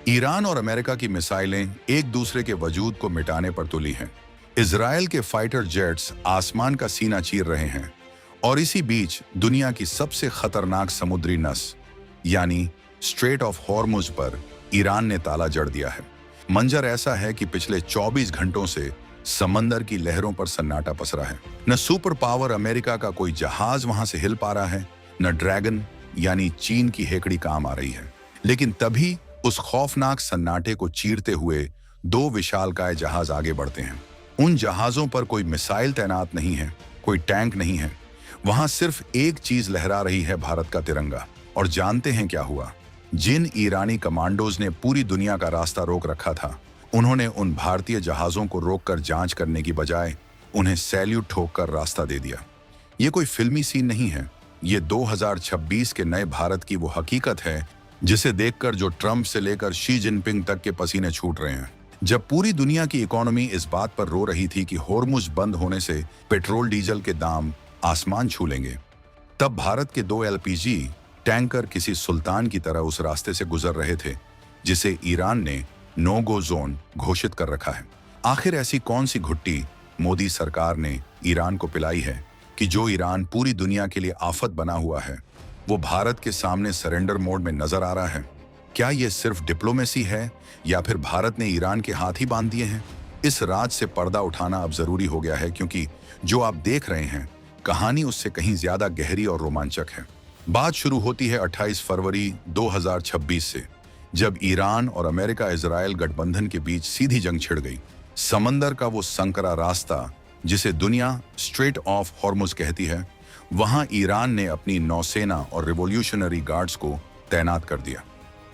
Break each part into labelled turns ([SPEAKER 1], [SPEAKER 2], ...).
[SPEAKER 1] Iran और America की मिसाइलें एक दूसरे के वजूद को मिटाने पर तुली हैं। इजराइल के फाइटर जेट्स आसमान का सीना चीर रहे हैं और इसी बीच दुनिया की सबसे खतरनाक समुद्री नस यानी स्ट्रेट ऑफ हॉर्मुज पर ईरान ने ताला जड़ दिया है। मंजर ऐसा है कि पिछले 24 घंटों से समंदर की लहरों पर सन्नाटा पसरा है। न सुपर पावर अमेरिका का कोई जहाज वहां से हिल पा रहा है, न ड्रैगन यानी चीन की हेकड़ी काम आ रही है। लेकिन तभी उस खौफनाक सन्नाटे को चीरते हुए दो विशालकाय जहाज आगे बढ़ते हैं। उन जहाजों पर कोई मिसाइल तैनात नहीं है, कोई टैंक नहीं है। वहां सिर्फ एक चीज लहरा रही है, भारत का तिरंगा। और जानते हैं क्या हुआ? जिन ईरानी कमांडोज ने पूरी दुनिया का रास्ता रोक रखा था, उन्होंने उन भारतीय जहाजों को रोककर जांच करने की बजाय उन्हें सैल्यूट ठोककर रास्ता दे दिया। ये कोई फिल्मी सीन नहीं है, ये 2026 के नए भारत की वो हकीकत है जिसे देखकर जो ट्रंप से लेकर शी जिनपिंग तक के पसीने छूट रहे हैं। जब पूरी दुनिया की इकोनॉमी इस बात पर रो रही थी कि होर्मुज बंद होने से पेट्रोल डीजल के दाम आसमान छू लेंगे, तब भारत के 2 LPG टैंकर किसी सुल्तान की तरह उस रास्ते से गुजर रहे थे जिसे ईरान ने नो गो जोन घोषित कर रखा है। आखिर ऐसी कौन सी घुट्टी मोदी सरकार ने ईरान को पिलाई है कि जो ईरान पूरी दुनिया के लिए आफत बना हुआ है, वो भारत के सामने सरेंडर मोड में नजर आ रहा है? क्या ये सिर्फ डिप्लोमेसी है या फिर भारत ने ईरान के हाथ ही बांध दिए हैं? इस राज से पर्दा उठाना अब जरूरी हो गया है, क्योंकि जो आप देख रहे हैं कहानी उससे कहीं ज्यादा गहरी और रोमांचक है। बात शुरू होती है 28 फरवरी 2026 से, जब ईरान और अमेरिका इजराइल गठबंधन के बीच सीधी जंग छिड़ गई। समंदर का वो संकरा रास्ता जिसे दुनिया स्ट्रेट ऑफ हॉर्मुज कहती है, वहां ईरान ने अपनी नौसेना और रिवॉल्यूशनरी गार्ड्स को तैनात कर दिया।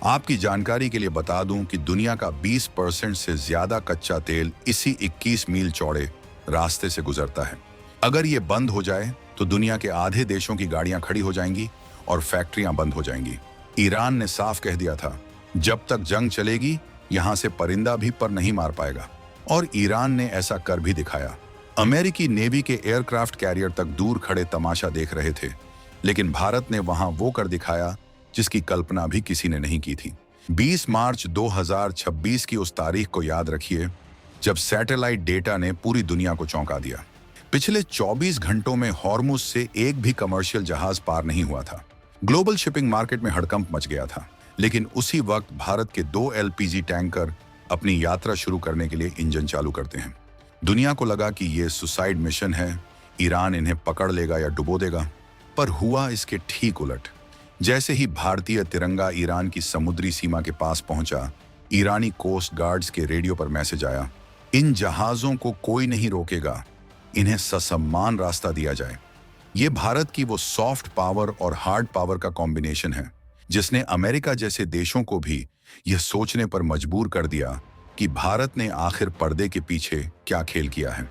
[SPEAKER 1] आपकी जानकारी के लिए बता दूं कि दुनिया का 20% से ज्यादा कच्चा तेल इसी 21 मील चौड़े रास्ते से गुजरता है। अगर ये बंद हो जाए तो दुनिया के आधे देशों की गाड़ियां खड़ी हो जाएंगी और फैक्ट्रियां बंद हो जाएंगी। ईरान ने साफ कह दिया था, जब तक जंग चलेगी यहां से परिंदा भी पर नहीं मार पाएगा, और ईरान ने ऐसा कर भी दिखाया। अमेरिकी नेवी के एयरक्राफ्ट कैरियर तक दूर खड़े तमाशा देख रहे थे, लेकिन भारत ने वहां वो कर दिखाया जिसकी कल्पना भी किसी ने नहीं की थी। 20 मार्च 2026 की उस तारीख को याद रखिए जब सैटेलाइट डेटा ने पूरी दुनिया को चौंका दिया। पिछले 24 घंटों में हॉर्मुज से एक भी कमर्शियल जहाज पार नहीं हुआ था। ग्लोबल शिपिंग मार्केट में हड़कंप मच गया था। लेकिन उसी वक्त भारत के 2 LPG टैंकर अपनी यात्रा शुरू करने के लिए इंजन चालू करते हैं। दुनिया को लगा कि ये सुसाइड मिशन है, ईरान इन्हें पकड़ लेगा या डुबो देगा, पर हुआ इसके ठीक उलट। जैसे ही भारतीय तिरंगा ईरान की समुद्री सीमा के पास पहुंचा, ईरानी कोस्ट गार्ड्स के रेडियो पर मैसेज आया, इन जहाजों को कोई नहीं रोकेगा, इन्हें ससम्मान रास्ता दिया जाए। ये भारत की वो सॉफ्ट पावर और हार्ड पावर का कॉम्बिनेशन है जिसने अमेरिका जैसे देशों को भी यह सोचने पर मजबूर कर दिया कि भारत ने आखिर पर्दे के पीछे क्या खेल किया है।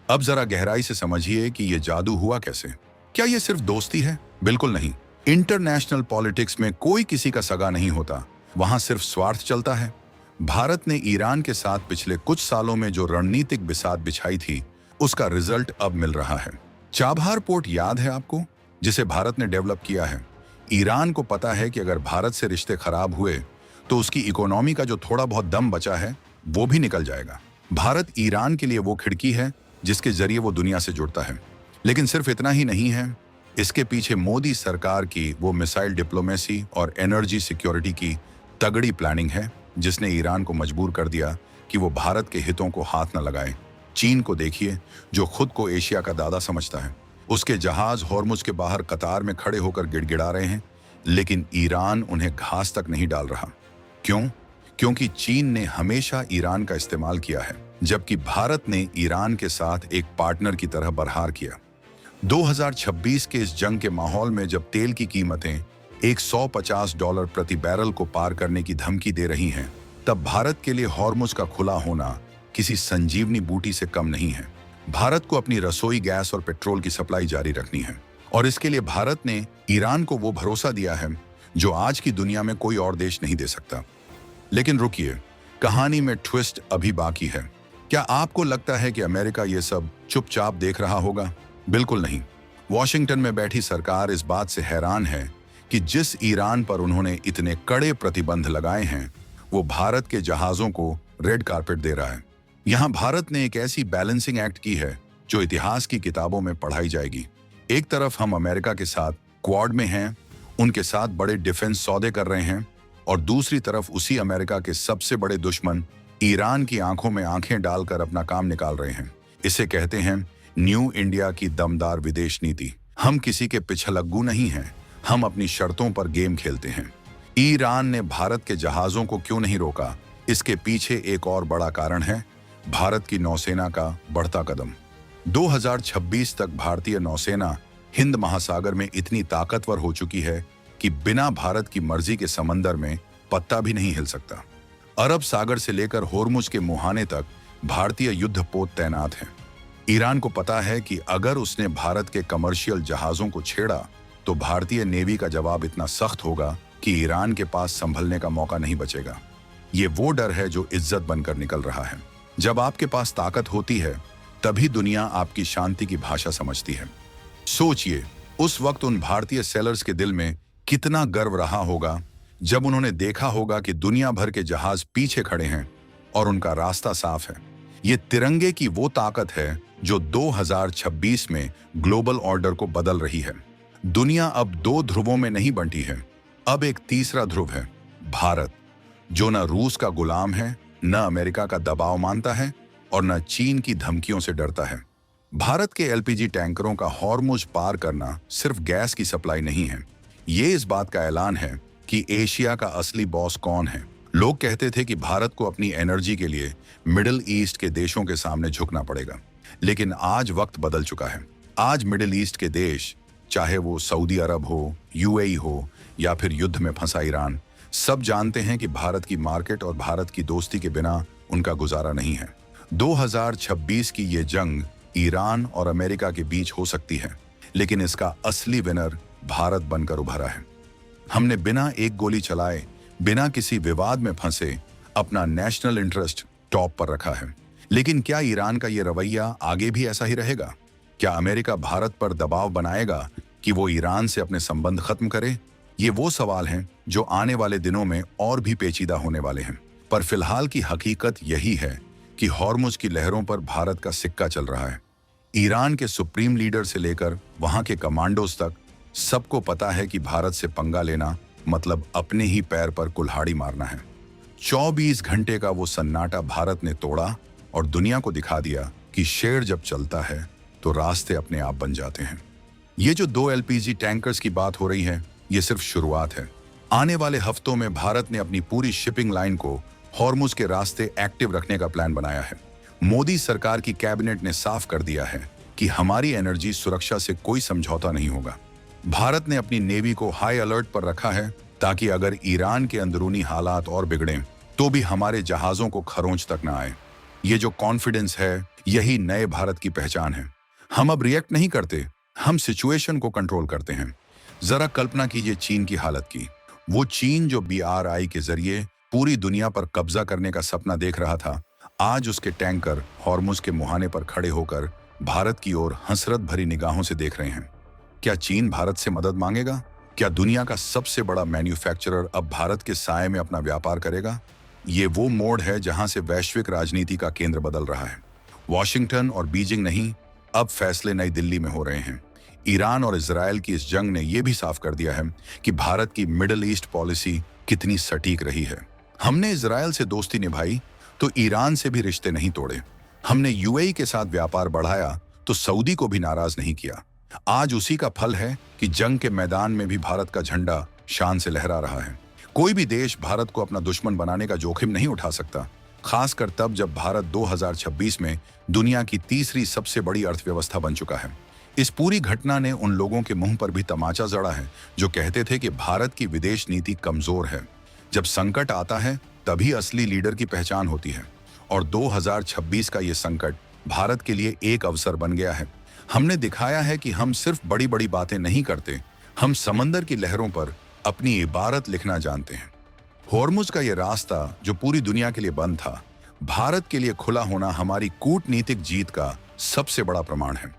[SPEAKER 1] अब जरा गहराई से समझिए कि यह जादू हुआ कैसे। क्या यह सिर्फ दोस्ती है? बिल्कुल नहीं। इंटरनेशनल पॉलिटिक्स में कोई किसी का सगा नहीं होता, वहां सिर्फ स्वार्थ चलता है। भारत ने ईरान के साथ पिछले कुछ सालों में जो रणनीतिक बिसात बिछाई थी, उसका रिजल्ट अब मिल रहा है। चाबहार पोर्ट याद है आपको, जिसे भारत ने डेवलप किया है। ईरान को पता है कि अगर भारत से रिश्ते खराब हुए तो उसकी इकोनॉमी का जो थोड़ा बहुत दम बचा है वो भी निकल जाएगा। भारत ईरान के लिए वो खिड़की है जिसके जरिए वो दुनिया से जुड़ता है। लेकिन सिर्फ इतना ही नहीं है, इसके पीछे मोदी सरकार की वो मिसाइल डिप्लोमेसी और एनर्जी सिक्योरिटी की तगड़ी प्लानिंग है जिसने ईरान को मजबूर कर दिया कि वो भारत के हितों को हाथ न लगाए। चीन को देखिए, जो खुद को एशिया का दादा समझता है। उसके जहाज हॉर्मुज के बाहर कतार में खड़े होकर गिड़गिड़ा रहे हैं, लेकिन ईरान उन्हें घास तक नहीं डाल रहा। क्यों? क्योंकि चीन ने हमेशा ईरान का इस्तेमाल किया है, जबकि भारत ने ईरान के साथ एक पार्टनर की तरह बरहार किया। 2026 के इस जंग के माहौल में जब तेल की कीमतें $150 प्रति बैरल को पार करने की धमकी दे रही हैं, तब भारत के लिए हॉर्मुज का खुला होना किसी संजीवनी बूटी से कम नहीं है। भारत को अपनी रसोई गैस और पेट्रोल की सप्लाई जारी रखनी है, और इसके लिए भारत ने ईरान को वो भरोसा दिया है जो आज की दुनिया में कोई और देश नहीं दे सकता। लेकिन रुकिए, कहानी में ट्विस्ट अभी बाकी है। क्या आपको लगता है कि अमेरिका ये सब चुपचाप देख रहा होगा? बिल्कुल नहीं। वॉशिंगटन में बैठी सरकार इस बात से हैरान है कि जिस ईरान पर उन्होंने इतने कड़े प्रतिबंध लगाए हैं, वो भारत के जहाजों को रेड कारपेट दे रहा है। यहाँ भारत ने एक ऐसी बैलेंसिंग एक्ट की है जो इतिहास की किताबों में पढ़ाई जाएगी। एक तरफ हम अमेरिका के साथ क्वाड में हैं, उनके साथ बड़े डिफेंस सौदे कर रहे हैं, और दूसरी तरफ उसी अमेरिका के सबसे बड़े दुश्मन ईरान की आंखों में आंखें डालकर अपना काम निकाल रहे हैं। इसे कहते हैं न्यू इंडिया की दमदार विदेश नीति। हम किसी के पिछलग्गू नहीं हैं, हम अपनी शर्तों पर गेम खेलते हैं। ईरान ने भारत के जहाजों को क्यों नहीं रोका? इसके पीछे एक और बड़ा कारण है भारत की नौसेना का बढ़ता कदम। 2026 तक भारतीय नौसेना हिंद महासागर में इतनी ताकतवर हो चुकी है कि बिना भारत की मर्जी के समंदर में पत्ता भी नहीं हिल सकता। अरब सागर से लेकर होर्मुज के मुहाने तक भारतीय युद्धपोत तैनात हैं। ईरान को पता है कि अगर उसने भारत के कमर्शियल जहाजों को छेड़ा तो भारतीय नेवी का जवाब इतना सख्त होगा कि ईरान के पास संभलने का मौका नहीं बचेगा। ये वो डर है जो इज्जत बनकर निकल रहा है। जब आपके पास ताकत होती है तभी दुनिया आपकी शांति की भाषा समझती है। सोचिए, उस वक्त उन भारतीय सेलर्स के दिल में कितना गर्व रहा होगा जब उन्होंने देखा होगा कि दुनिया भर के जहाज पीछे खड़े हैं और उनका रास्ता साफ है। ये तिरंगे की वो ताकत है जो 2026 में ग्लोबल ऑर्डर को बदल रही है। दुनिया अब दो ध्रुवों में नहीं बंटी है, अब एक तीसरा ध्रुव है, भारत, जो न रूस का गुलाम है, न अमेरिका का दबाव मानता है और न चीन की धमकियों से डरता है। भारत के एलपीजी टैंकरों का हॉर्मुज पार करना सिर्फ गैस की सप्लाई नहीं है, ये इस बात का ऐलान है कि एशिया का असली बॉस कौन है। लोग कहते थे कि भारत को अपनी एनर्जी के लिए मिडिल ईस्ट के देशों के सामने झुकना पड़ेगा, लेकिन आज वक्त बदल चुका है। आज मिडिल ईस्ट के देश, चाहे वो सऊदी अरब हो, यूएई हो या फिर युद्ध में फंसा ईरान, सब जानते हैं कि भारत की मार्केट और भारत की दोस्ती के बिना उनका गुजारा नहीं है। 2026 की ये जंग ईरान और अमेरिका के बीच हो सकती है, लेकिन इसका असली विनर भारत बनकर उभरा है। हमने बिना एक गोली चलाए, बिना किसी विवाद में फंसे अपना नेशनल इंटरेस्ट टॉप पर रखा है। लेकिन क्या ईरान का ये रवैया आगे भी ऐसा ही रहेगा? क्या अमेरिका भारत पर दबाव बनाएगा कि वो ईरान से अपने संबंध खत्म करे? ये वो सवाल हैं जो आने वाले दिनों में और भी पेचीदा होने वाले हैं। पर फिलहाल की हकीकत यही है कि हॉर्मुज की लहरों पर भारत का सिक्का चल रहा है। ईरान के सुप्रीम लीडर से लेकर वहां के कमांडोज तक सबको पता है कि भारत से पंगा लेना मतलब अपने ही पैर पर कुल्हाड़ी मारना है। 24 घंटे का वो सन्नाटा भारत ने तोड़ा और दुनिया को दिखा दिया कि शेर जब चलता है तो रास्ते अपने आप बन जाते हैं। ये जो 2 एलपीजी टैंकर्स की बात हो रही है, ये सिर्फ शुरुआत है। आने वाले हफ्तों में भारत ने अपनी पूरी शिपिंग लाइन को हॉर्मुज के रास्ते एक्टिव रखने का प्लान बनाया है। मोदी सरकार की कैबिनेट ने साफ कर दिया है कि हमारी एनर्जी सुरक्षा से कोई समझौता नहीं होगा। भारत ने अपनी नेवी को हाई अलर्ट पर रखा है ताकि अगर ईरान के अंदरूनी हालात और बिगड़ें तो भी हमारे जहाजों को खरोंच तक ना आए। ये जो कॉन्फिडेंस है, यही नए भारत की पहचान है। हम अब रिएक्ट नहीं करते, हम सिचुएशन को कंट्रोल करते हैं। जरा कल्पना कीजिए चीन की हालत की। वो चीन जो BRI के जरिए पूरी दुनिया पर कब्जा करने का सपना देख रहा था, आज उसके टैंकर हॉर्मुज के मुहाने पर खड़े होकर भारत की ओर हसरत भरी निगाहों से देख रहे हैं। क्या चीन भारत से मदद मांगेगा? क्या दुनिया का सबसे बड़ा मैन्युफैक्चरर अब भारत के साए में अपना व्यापार करेगा? ये वो मोड़ है जहां से वैश्विक राजनीति का केंद्र बदल रहा है। वॉशिंगटन और बीजिंग नहीं, अब फैसले नई दिल्ली में हो रहे हैं। ईरान और इजराइल की इस जंग ने यह भी साफ कर दिया है कि भारत की मिडिल ईस्ट पॉलिसी कितनी सटीक रही है। हमने इजराइल से दोस्ती निभाई तो ईरान से भी रिश्ते नहीं तोड़े। हमने यूएई के साथ व्यापार बढ़ाया तो सऊदी को भी नाराज नहीं किया। आज उसी का फल है कि जंग के मैदान में भी भारत का झंडा शान से लहरा रहा है। कोई भी देश भारत को अपना दुश्मन बनाने का जोखिम नहीं उठा सकता, खासकर तब जब भारत 2026 में दुनिया की तीसरी सबसे बड़ी अर्थव्यवस्था बन चुका है। इस पूरी घटना ने उन लोगों के मुंह पर भी तमाचा जड़ा है जो कहते थे कि भारत की विदेश नीति कमजोर है। जब संकट आता है तभी असली लीडर की पहचान होती है, और 2026 का ये संकट भारत के लिए एक अवसर बन गया है। हमने दिखाया है कि हम सिर्फ बड़ी बड़ी बातें नहीं करते, हम समंदर की लहरों पर अपनी इबारत लिखना जानते हैं। हॉर्मुज का ये रास्ता जो पूरी दुनिया के लिए बंद था, भारत के लिए खुला होना हमारी कूटनीतिक जीत का सबसे बड़ा प्रमाण है।